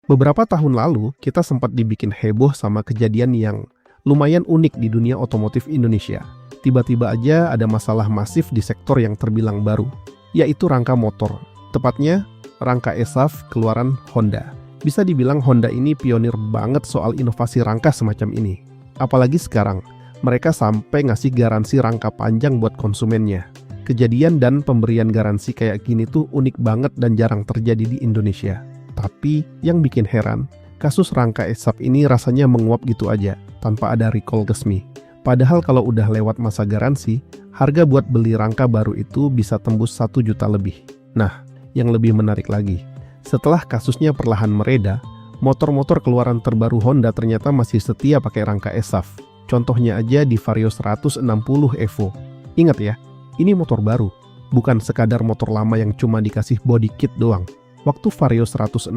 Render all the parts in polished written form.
Beberapa tahun lalu, kita sempat dibikin heboh sama kejadian yang lumayan unik di dunia otomotif Indonesia. Tiba-tiba aja ada masalah masif di sektor yang terbilang baru, yaitu rangka motor. Tepatnya, rangka ESAF keluaran Honda. Bisa dibilang Honda ini pionir banget soal inovasi rangka semacam ini. Apalagi sekarang, mereka sampai ngasih garansi rangka panjang buat konsumennya. Kejadian dan pemberian garansi kayak gini tuh unik banget dan jarang terjadi di Indonesia. Tapi yang bikin heran, kasus rangka ESAF ini rasanya menguap gitu aja, tanpa ada recall resmi. Padahal kalau udah lewat masa garansi, harga buat beli rangka baru itu bisa tembus 1 juta lebih. Nah, yang lebih menarik lagi, setelah kasusnya perlahan mereda, motor-motor keluaran terbaru Honda ternyata masih setia pakai rangka ESAF. Contohnya aja di Vario 160 Evo. Ingat ya, ini motor baru, bukan sekadar motor lama yang cuma dikasih body kit doang. Waktu Vario 160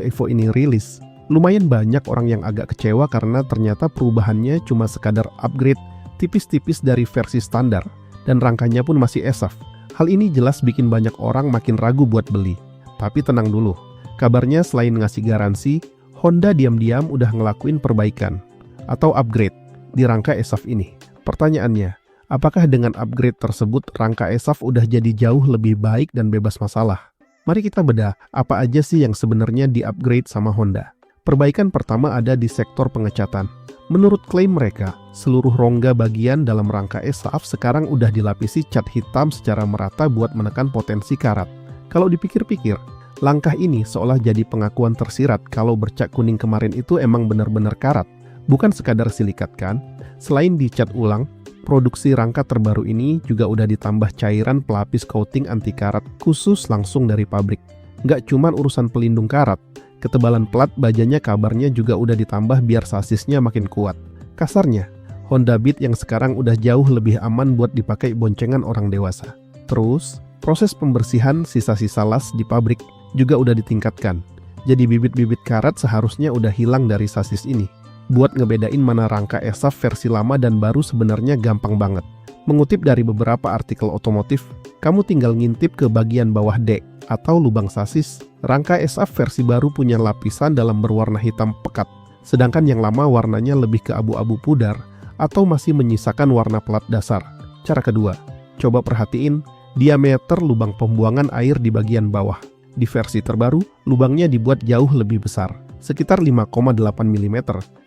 Evo ini rilis, lumayan banyak orang yang agak kecewa karena ternyata perubahannya cuma sekadar upgrade tipis-tipis dari versi standar, dan rangkanya pun masih ESAF. Hal ini jelas bikin banyak orang makin ragu buat beli. Tapi tenang dulu, kabarnya selain ngasih garansi, Honda diam-diam udah ngelakuin perbaikan atau upgrade di rangka ESAF ini. Pertanyaannya, apakah dengan upgrade tersebut rangka ESAF udah jadi jauh lebih baik dan bebas masalah? Mari kita bedah apa aja sih yang sebenarnya di-upgrade sama Honda. Perbaikan pertama ada di sektor pengecatan. Menurut klaim mereka, seluruh rongga bagian dalam rangka ESAF sekarang udah dilapisi cat hitam secara merata buat menekan potensi karat. Kalau dipikir-pikir, langkah ini seolah jadi pengakuan tersirat kalau bercak kuning kemarin itu emang benar-benar karat, bukan sekadar silikat kan? Selain dicat ulang, produksi rangka terbaru ini juga udah ditambah cairan pelapis coating anti karat khusus langsung dari pabrik. Nggak cuman urusan pelindung karat, ketebalan plat bajanya kabarnya juga udah ditambah biar sasisnya makin kuat. Kasarnya, Honda Beat yang sekarang udah jauh lebih aman buat dipakai boncengan orang dewasa. Terus, proses pembersihan sisa-sisa las di pabrik juga udah ditingkatkan. Jadi bibit-bibit karat seharusnya udah hilang dari sasis ini. Buat ngebedain mana rangka ESAF versi lama dan baru sebenarnya gampang banget. Mengutip dari beberapa artikel otomotif, kamu tinggal ngintip ke bagian bawah dek atau lubang sasis. Rangka ESAF versi baru punya lapisan dalam berwarna hitam pekat, sedangkan yang lama warnanya lebih ke abu-abu pudar atau masih menyisakan warna pelat dasar. Cara kedua, coba perhatiin diameter lubang pembuangan air di bagian bawah. Di versi terbaru, lubangnya dibuat jauh lebih besar, sekitar 5,8 mm,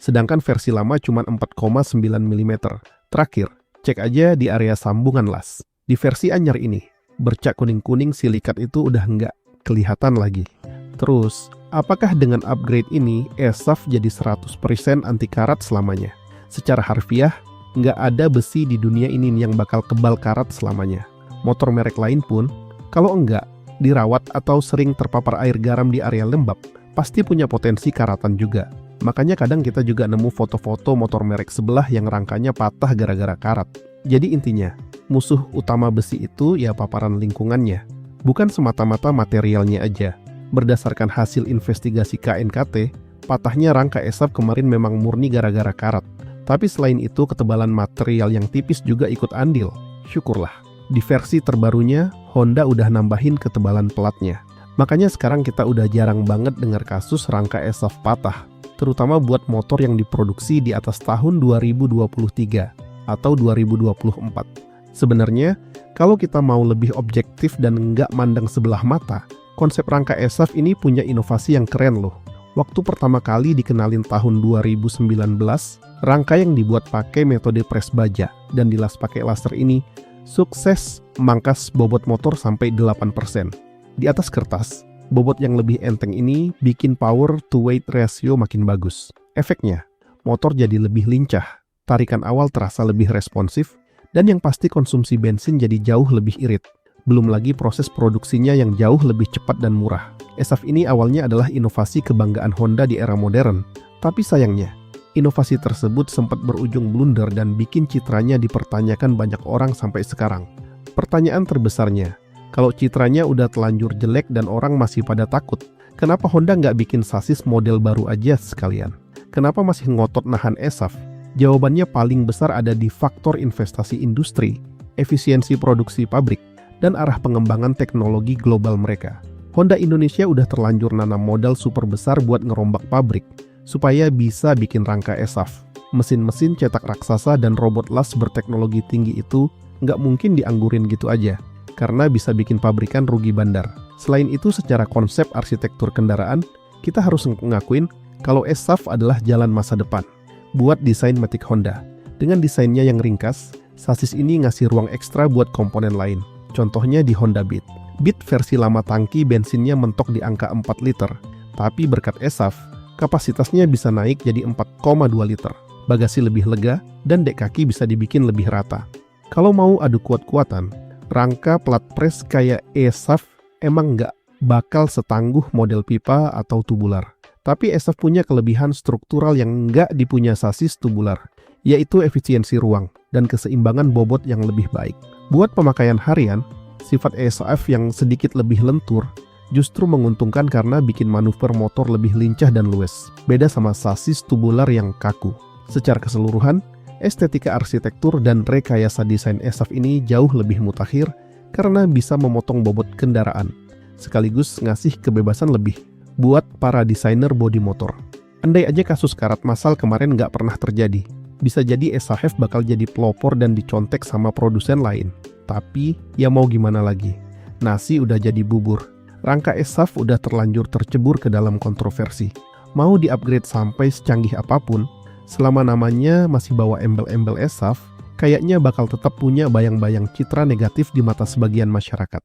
sedangkan versi lama cuma 4,9 mm. Terakhir, cek aja di area sambungan las. Di versi anyar ini, bercak kuning-kuning silikat itu udah nggak kelihatan lagi. Terus, apakah dengan upgrade ini, ESAF jadi 100% anti karat selamanya? Secara harfiah, nggak ada besi di dunia ini yang bakal kebal karat selamanya. Motor merek lain pun, kalau enggak dirawat atau sering terpapar air garam di area lembab, pasti punya potensi karatan juga. Makanya kadang kita juga nemu foto-foto motor merek sebelah yang rangkanya patah gara-gara karat. Jadi intinya, musuh utama besi itu ya paparan lingkungannya, bukan semata-mata materialnya aja. Berdasarkan hasil investigasi KNKT, patahnya rangka ESAF kemarin memang murni gara-gara karat. Tapi selain itu ketebalan material yang tipis juga ikut andil. Syukurlah, di versi terbarunya Honda udah nambahin ketebalan pelatnya. Makanya sekarang kita udah jarang banget dengar kasus rangka ESAF patah, terutama buat motor yang diproduksi di atas tahun 2023 atau 2024. Sebenarnya, kalau kita mau lebih objektif dan nggak mandang sebelah mata, konsep rangka ESAF ini punya inovasi yang keren loh. Waktu pertama kali dikenalin tahun 2019, rangka yang dibuat pakai metode press baja dan dilas pakai laser ini sukses memangkas bobot motor sampai 8%. Di atas kertas, bobot yang lebih enteng ini bikin power to weight ratio makin bagus. Efeknya, motor jadi lebih lincah, tarikan awal terasa lebih responsif, dan yang pasti konsumsi bensin jadi jauh lebih irit. Belum lagi proses produksinya yang jauh lebih cepat dan murah. ESAF ini awalnya adalah inovasi kebanggaan Honda di era modern, tapi sayangnya, inovasi tersebut sempat berujung blunder dan bikin citranya dipertanyakan banyak orang sampai sekarang. Pertanyaan terbesarnya, kalau citranya udah telanjur jelek dan orang masih pada takut, kenapa Honda nggak bikin sasis model baru aja sekalian? Kenapa masih ngotot nahan ESAF? Jawabannya paling besar ada di faktor investasi industri, efisiensi produksi pabrik, dan arah pengembangan teknologi global mereka. Honda Indonesia udah terlanjur nanam modal super besar buat ngerombak pabrik, supaya bisa bikin rangka ESAF. Mesin-mesin cetak raksasa dan robot las berteknologi tinggi itu nggak mungkin dianggurin gitu aja, karena bisa bikin pabrikan rugi bandar. Selain itu, secara konsep arsitektur kendaraan, kita harus ngakuin kalau ESAF adalah jalan masa depan buat desain Matic Honda. Dengan desainnya yang ringkas, sasis ini ngasih ruang ekstra buat komponen lain. Contohnya di Honda Beat. Beat versi lama tangki bensinnya mentok di angka 4 liter, tapi berkat ESAF, kapasitasnya bisa naik jadi 4,2 liter. Bagasi lebih lega, dan dek kaki bisa dibikin lebih rata. Kalau mau adu kuat-kuatan, rangka plat press kayak ESAF emang nggak bakal setangguh model pipa atau tubular. Tapi ESAF punya kelebihan struktural yang nggak dipunya sasis tubular, yaitu efisiensi ruang dan keseimbangan bobot yang lebih baik. Buat pemakaian harian, sifat ESAF yang sedikit lebih lentur justru menguntungkan karena bikin manuver motor lebih lincah dan luwes, beda sama sasis tubular yang kaku. Secara keseluruhan, estetika arsitektur dan rekayasa desain ESAF ini jauh lebih mutakhir karena bisa memotong bobot kendaraan, sekaligus ngasih kebebasan lebih buat para desainer bodi motor. Andai aja kasus karat massal kemarin nggak pernah terjadi, bisa jadi ESAF bakal jadi pelopor dan dicontek sama produsen lain. Tapi, ya mau gimana lagi? Nasi udah jadi bubur. Rangka ESAF udah terlanjur tercebur ke dalam kontroversi. Mau di-upgrade sampai secanggih apapun, selama namanya masih bawa embel-embel ESAF, kayaknya bakal tetap punya bayang-bayang citra negatif di mata sebagian masyarakat.